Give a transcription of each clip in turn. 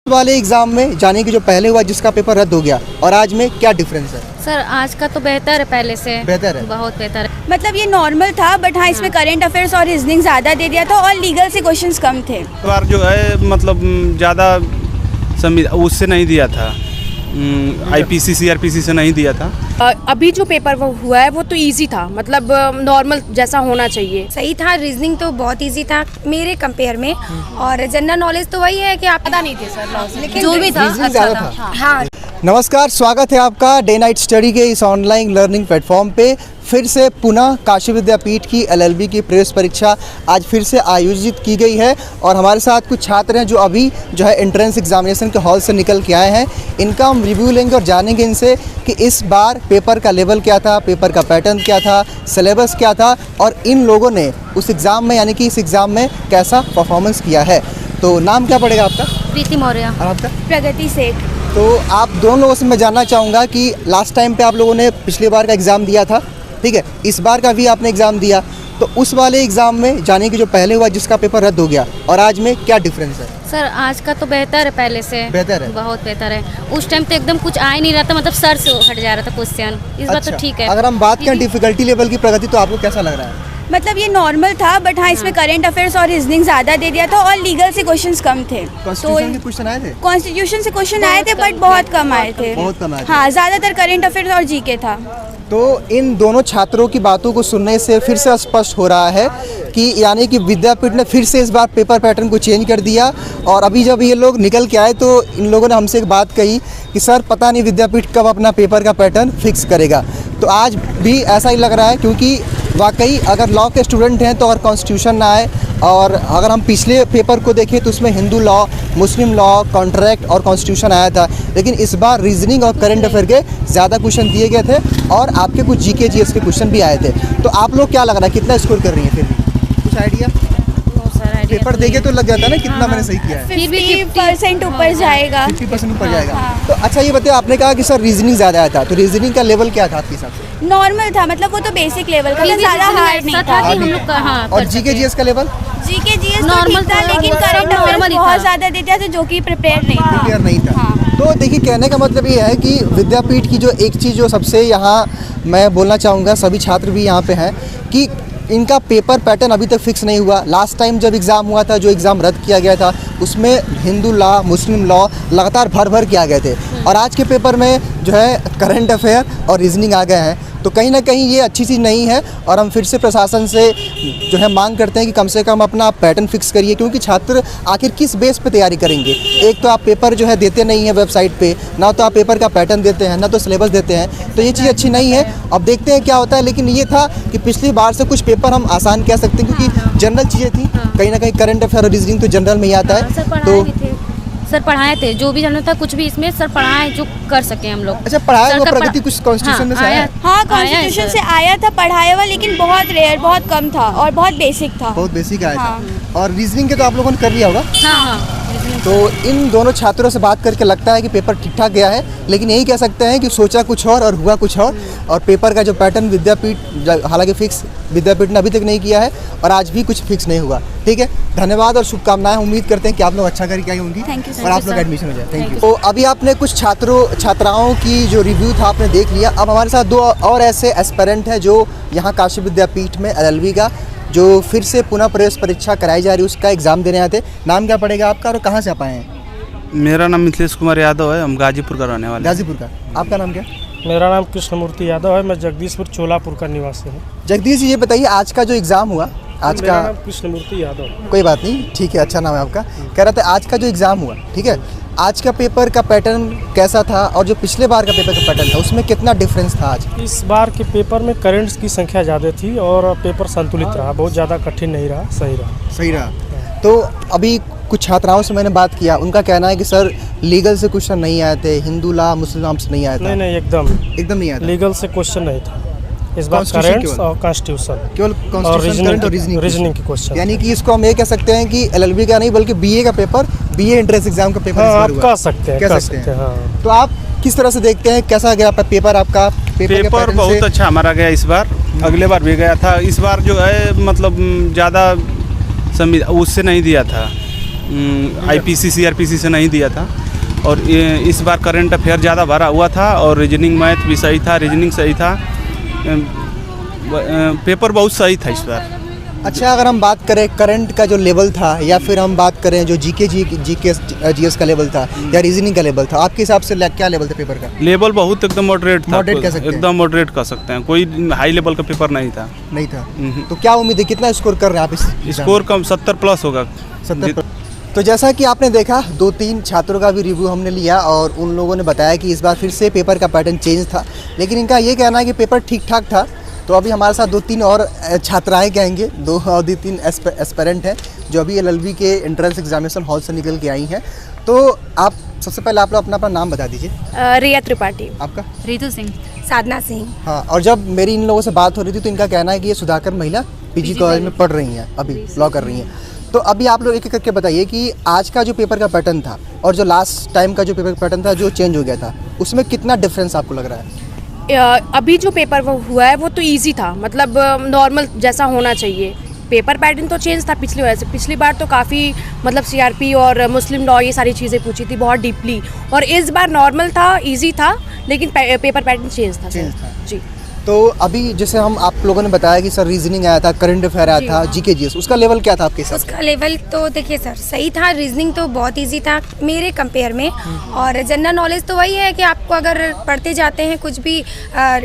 वाले एग्जाम में जाने की जो पहले हुआ जिसका पेपर रद्द हो गया और आज में क्या डिफरेंस है? सर आज का तो बेहतर है पहले से। बेहतर है, बहुत बेहतर है। मतलब ये नॉर्मल था, बट हाँ इसमें करंट अफेयर्स और रीजनिंग ज़्यादा दे दिया था और लीगल से क्वेश्चंस कम थे। इस बार जो है मतलब ज़्यादा उससे नहीं दिया था, आईपीसी सीआरपीसी से नहीं दिया था। अभी जो पेपर वो हुआ है वो तो इजी था, मतलब नॉर्मल जैसा होना चाहिए। सही था, रीजनिंग तो बहुत इजी था मेरे कंपेयर में, और जनरल नॉलेज तो वही है कि आप पता नहीं थे सर, लेकिन जो भी था अच्छा था। हाँ। नमस्कार, स्वागत है आपका डे नाइट स्टडी के इस ऑनलाइन लर्निंग प्लेटफॉर्म पे। फिर से पुनः काशी विद्यापीठ की एलएलबी की प्रवेश परीक्षा आज फिर से आयोजित की गई है और हमारे साथ कुछ छात्र हैं जो अभी जो है एंट्रेंस एग्जामिनेशन के हॉल से निकल के आए हैं। इनका हम रिव्यू लेंगे और जानेंगे इनसे कि इस बार पेपर का लेवल क्या था, पेपर का पैटर्न क्या था, सिलेबस क्या था और इन लोगों ने उस एग्ज़ाम में यानी कि इस एग्ज़ाम में कैसा परफॉर्मेंस किया है। तो नाम क्या पड़ेगा आपका? प्रीति मौर्य। और आपका? प्रगति सेठ। तो आप दोनों लोगों से मैं जानना चाहूँगा कि लास्ट टाइम पे आप लोगों ने पिछली बार का एग्ज़ाम दिया था, ठीक है, इस बार का भी आपने एग्ज़ाम दिया, तो उस वाले एग्ज़ाम में जाने की जो पहले हुआ जिसका पेपर रद्द हो गया और आज में क्या डिफरेंस है? सर आज का तो बेहतर है पहले से। बेहतर है, बहुत बेहतर है। उस टाइम तो एकदम कुछ आ ही नहीं रहा था, मतलब सर से हट जा रहा था क्वेश्चन। इस बार तो ठीक है। अगर हम बात करें डिफिकल्टी लेवल की प्रगति तो आपको कैसा लग रहा है? मतलब ये नॉर्मल था, बट हाँ इसमें करंट अफेयर्स और रीजनिंग ज़्यादा दे दिया था और लीगल से क्वेश्चंस कम थे। कॉन्स्टिट्यूशन के क्वेश्चन आए थे? कॉन्स्टिट्यूशन से क्वेश्चन आए थे, बट बहुत कम आए थे। बहुत कम आए थे। हाँ, ज़्यादातर करंट अफेयर्स और जीके था। तो इन दोनों छात्रों की बातों को सुनने से फिर से स्पष्ट हो रहा है कि यानी कि विद्यापीठ ने फिर से इस बार पेपर पैटर्न को चेंज कर दिया। और अभी जब ये लोग निकल के आए तो इन लोगों ने हमसे एक बात कही कि सर पता नहीं विद्यापीठ कब अपना पेपर का पैटर्न फिक्स करेगा। तो आज भी ऐसा ही लग रहा है, क्योंकि वाकई अगर लॉ के स्टूडेंट हैं तो अगर कॉन्स्टिट्यूशन ना आए, और अगर हम पिछले पेपर को देखें तो उसमें हिंदू लॉ, मुस्लिम लॉ, कॉन्ट्रैक्ट और कॉन्स्टिट्यूशन आया था, लेकिन इस बार रीजनिंग और करंट अफेयर के ज़्यादा क्वेश्चन दिए गए थे और आपके कुछ जीके जीएस के क्वेश्चन भी आए थे। तो आप लोग क्या लग रहा है कितना स्कोर कर रही हैं? फिर भी कुछ आइडिया? पेपर देके तो लग जाता है ना कितना मैंने सही किया है। 50% ऊपर जाएगा। 50% ऊपर जाएगा। तो अच्छा ये बताइए, आपने कहा कि सर रीजनिंग ज़्यादा आया था, तो रीजनिंग का लेवल क्या था आपके हिसाब से? नॉर्मल था, मतलब वो तो बेसिक लेवल का था, ज़्यादा हार्ड नहीं था। हम लोग का हाँ। और जीके जीएस का लेवल? जीके जीएस नॉर्मल था, लेकिन करंट अफेयर्स बहुत ज़्यादा दे दिया था जो कि प्रिपेयर नहीं था। तो देखिए, कहने का मतलब ये है कि विद्यापीठ की जो एक चीज़ जो सबसे यहाँ मैं बोलना चाहूँगा, सभी छात्र भी यहाँ पे हैं, कि इनका पेपर पैटर्न अभी तक फिक्स नहीं हुआ। लास्ट टाइम जब एग्ज़ाम हुआ था, जो एग्ज़ाम रद्द किया गया था, उसमें हिंदू लॉ, मुस्लिम लॉ लगातार भर के आ गए थे और आज के पेपर में जो है करंट अफेयर और रीजनिंग आ गए हैं। तो कहीं ना कहीं ये अच्छी चीज़ नहीं है और हम फिर से प्रशासन से जो है मांग करते हैं कि कम से कम अपना पैटर्न फिक्स करिए, क्योंकि छात्र आखिर किस बेस पे तैयारी करेंगे? एक तो आप पेपर जो है देते नहीं हैं वेबसाइट पे, ना तो आप पेपर का पैटर्न देते हैं, ना तो सिलेबस देते हैं, तो ये चीज़ अच्छी नहीं है। अब देखते हैं क्या होता है, लेकिन ये था कि पिछली बार से कुछ पेपर हम आसान कह सकते हैं क्योंकि जनरल चीज़ें थी, कहीं ना कहीं करंट अफेयर और रीजनिंग तो जनरल में ही आता है। तो सर पढ़ाए थे, जो भी जानना था कुछ भी इसमें सर पढ़ाए जो कर सके हम लोग। अच्छा, पढ़ाया हुआ प्रगति कुछ कॉन्स्टिट्यूशन में से आया? हाँ, कॉन्स्टिट्यूशन से आया था पढ़ाया हुआ, लेकिन बहुत रेयर, बहुत कम था और बहुत बेसिक था। बहुत बेसिक आया था। और रीजनिंग के तो आप लोगों ने कर लिया होगा? हाँ। तो इन दोनों छात्रों से बात करके लगता है कि पेपर ठीक ठाक गया है, लेकिन यही कह सकते हैं कि सोचा कुछ और हुआ कुछ और पेपर का जो पैटर्न विद्यापीठ हालांकि फिक्स विद्यापीठ ने अभी तक नहीं किया है और आज भी कुछ फिक्स नहीं हुआ। ठीक है, धन्यवाद और शुभकामनाएं। उम्मीद करते हैं कि आप लोग अच्छा करके आई होंगी और आप लोग एडमिशन हो जाए। Thank you. तो अभी आपने कुछ छात्राओं की जो रिव्यू था आपने देख लिया। अब हमारे साथ दो और ऐसे एस्पिरेंट हैं जो यहाँ काशी विद्यापीठ में एलएलबी का जो फिर से पुनः प्रवेश परीक्षा कराई जा रही है उसका एग्ज़ाम देने आए थे। नाम क्या पड़ेगा आपका और कहाँ से आप आए हैं? मेरा नाम मिथिलेश कुमार यादव है, हम गाजीपुर का रहने वाले। गाजीपुर का। आपका नाम क्या? मेरा नाम कृष्णमूर्ति यादव है, मैं जगदीशपुर चोलापुर का निवासी हूँ। जगदीश जी, ये बताइए आज का जो एग्ज़ाम हुआ, आज का नाम कृष्णमूर्ति यादव। कोई बात नहीं, ठीक है, अच्छा नाम है आपका। कह रहा था आज का जो एग्ज़ाम हुआ, ठीक है, आज का पेपर का पैटर्न कैसा था और जो पिछले बार का पेपर का पैटर्न था उसमें कितना डिफरेंस था आज? इस बार के पेपर में करेंट्स की संख्या ज़्यादा थी और पेपर संतुलित रहा, बहुत ज़्यादा कठिन नहीं रहा, सही रहा। तो अभी कुछ छात्राओं से मैंने बात किया, उनका कहना है कि सर लीगल से क्वेश्चन नहीं आए थे, हिंदू लॉ, मुस्लिम लॉ से नहीं आया था। नहीं, एकदम नहीं आया था। लीगल से क्वेश्चन नहीं था इस बार, करेंट्स और कॉन्स्टिट्यूशन, केवल कॉन्स्टिट्यूशन और रीजनिंग के क्वेश्चन। यानी कि इसको हम ये कह सकते हैं कि एलएलबी का नहीं बल्कि बीए का पेपर, बीए एंट्रेंस एग्जाम का पेपर आप कह सकते हैं। हाँ। तो आप किस तरह से देखते हैं, कैसा गया पेपर आपका? पेपर बहुत अच्छा हमारा गया इस बार, अगले बार भी गया था। इस बार जो है मतलब ज़्यादा उससे नहीं दिया था, IPC CRPC से नहीं दिया था। और इस बार करंट अफेयर ज़्यादा भरा हुआ था और रीजनिंग मैथ भी सही था, रीजनिंग सही था, पेपर बहुत सही था इस बार। अच्छा, अगर हम बात करें करंट का जो लेवल था या फिर हम बात करें जो GS का लेवल था या रीजनिंग का लेवल था, आपके हिसाब से क्या लेवल था पेपर का? लेवल बहुत एकदम मॉडरेट था। मॉडरेट कह सकते हैं। एकदम मॉडरेट कह सकते हैं, कोई हाई लेवल का पेपर नहीं था। नहीं था। तो क्या उम्मीद है, कितना स्कोर कर रहे हैं आप इस स्कोर कम 70 प्लस होगा। 70। तो जैसा कि आपने देखा, 2-3 छात्रों का भी रिव्यू हमने लिया और उन लोगों ने बताया कि इस बार फिर से पेपर का पैटर्न चेंज था, लेकिन इनका ये कहना है कि पेपर ठीक ठाक था। तो अभी हमारे साथ 2-3 और छात्राएं कहेंगे, 2-3 एस्पिरेंट हैं जो अभी LLB के एंट्रेंस एग्जामिनेशन हॉल से निकल के आई हैं। तो आप सबसे पहले आप लोग अपना नाम बता दीजिए। रिया त्रिपाठी। आपका? रितु सिंह। साधना सिंह। हाँ, और जब मेरी इन लोगों से बात हो रही थी तो इनका कहना है कि ये सुधाकर महिला PG कॉलेज में पढ़ रही हैं, अभी लॉ कर रही हैं। तो अभी आप लोग एक एक करके बताइए कि आज का जो पेपर का पैटर्न था और जो लास्ट टाइम का जो पेपर का पैटर्न था जो चेंज हो गया था, उसमें कितना डिफरेंस आपको लग रहा है? अभी जो पेपर वो हुआ है वो तो इजी था, मतलब नॉर्मल जैसा होना चाहिए। पेपर पैटर्न तो चेंज था पिछली बार से। पिछली बार तो काफ़ी मतलब CRP और मुस्लिम लॉ ये सारी चीज़ें पूछी थी बहुत डीपली, और इस बार नॉर्मल था, इजी था, लेकिन पेपर पैटर्न चेंज था। जी। तो अभी जैसे आप लोगों ने बताया कि सर रीजनिंग आया था, करंट अफेयर आया था, GS, उसका लेवल क्या था आपके हिसाब से? उसका लेवल तो देखिए सर सही था। रीजनिंग तो बहुत इजी था मेरे कंपेयर में, और जनरल नॉलेज तो वही है कि आपको अगर पढ़ते जाते हैं कुछ भी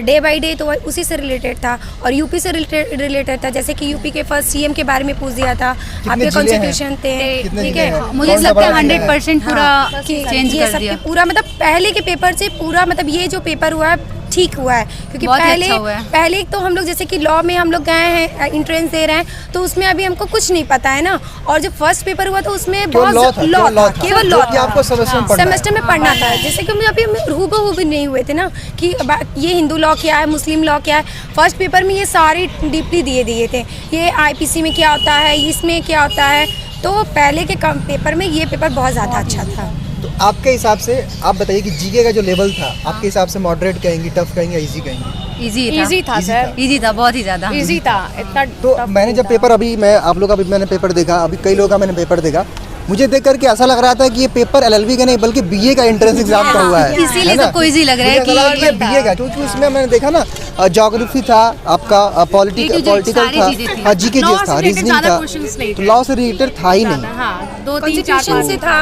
डे बाय डे तो उसी से रिलेटेड था, और यूपी से रिलेटेड था। जैसे कि यूपी के फर्स्ट CM के बारे में पूछ दिया था, आपके कॉन्स्टिट्यूशन थे, ठीक है। मुझे लगता है 100% पूरा चेंज कर दिया पूरा, मतलब पहले के पेपर से पूरा, मतलब ये जो पेपर हुआ है ठीक हुआ है, क्योंकि पहले तो हम लोग जैसे कि लॉ में हम लोग गए हैं, एंट्रेंस दे रहे हैं, तो उसमें अभी हमको कुछ नहीं पता है ना। और जो फर्स्ट पेपर हुआ था उसमें बहुत लॉ था, केवल लॉ था, आपको सेमेस्टर में पढ़ना था। जैसे कि अभी हूबहू भी नहीं हुए थे ना कि ये हिंदू लॉ क्या है, मुस्लिम लॉ क्या है। फर्स्ट पेपर में ये सारे डीपली दिए थे, ये IPC में क्या होता है, इसमें क्या होता है। तो पहले के पेपर में ये पेपर बहुत ज़्यादा अच्छा था। तो आपके हिसाब से आप बताइए कि GK का जो लेवल था आपके हिसाब से मॉडरेट कहेंगी, टफ कहेंगी या इजी कहेंगी? इजी था सर, इजी था, बहुत ही ज़्यादा इजी था। इतना तो मैंने जब पेपर आप लोग का भी मैंने पेपर देखा, अभी कई लोगों का मैंने पेपर देखा, मुझे देख करके ऐसा लग रहा था कि ये पेपर LLB का नहीं बल्कि BA का एंट्रेंस एग्जाम का हुआ है। इसीलिए सबको इजी लग रहा है कि ये BA का, क्योंकि उसमें मैंने देखा ना ज्योग्राफी था, आपका पॉलिटिकल था, GK था, रीजनिंग था, तो लॉ से रिलेटेड था ही नहीं। कॉन्स्टिट्यूशन से था,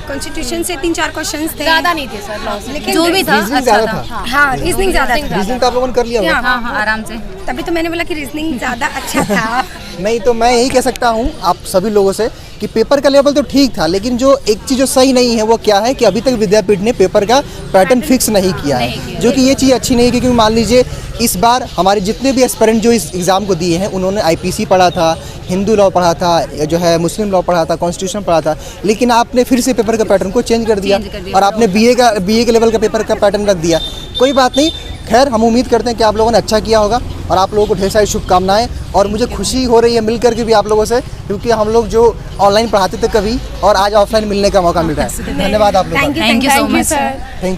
कॉन्स्टिट्यूशन से 3-4 क्वेश्चंस थे, ज़्यादा नहीं थे सर लॉ से, लेकिन जो भी था रीजनिंग ज़्यादा था। हाँ, रीजनिंग ज़्यादा था। रीजनिंग तो आप लोगों ने कर लिया होगा। हाँ, आराम से। तभी तो मैंने बोला कि रीजनिंग ज़्यादा अच्छा था। नहीं, तो मैं यही कह सकता हूँ आप सभी लोगों से कि पेपर का लेवल तो ठीक था, लेकिन जो एक चीज़ जो सही नहीं है वो क्या है कि अभी तक विद्यापीठ ने पेपर का पैटर्न फिक्स नहीं किया है, जो कि ये चीज़ अच्छी नहीं है। क्योंकि मान लीजिए इस बार हमारे जितने भी एस्पिरेंट जो इस एग्ज़ाम को दिए हैं उन्होंने IPC पढ़ा था, हिंदू लॉ पढ़ा था, जो है मुस्लिम लॉ पढ़ा था, कॉन्स्टिट्यूशन पढ़ा था, लेकिन आपने फिर से पेपर का पैटर्न को चेंज कर दिया और आपने BA के लेवल का पेपर का पैटर्न रख दिया। कोई बात नहीं, खैर हम उम्मीद करते हैं कि आप लोगों ने अच्छा किया होगा और आप लोगों को ढेर सारी शुभकामनाएं। और मुझे खुशी हो रही है मिल करके भी आप लोगों से, क्योंकि हम लोग जो ऑनलाइन पढ़ाते थे कभी और आज ऑफलाइन मिलने का मौका मिल रहा है। धन्यवाद आप लोगों का। Thank you so much. Thank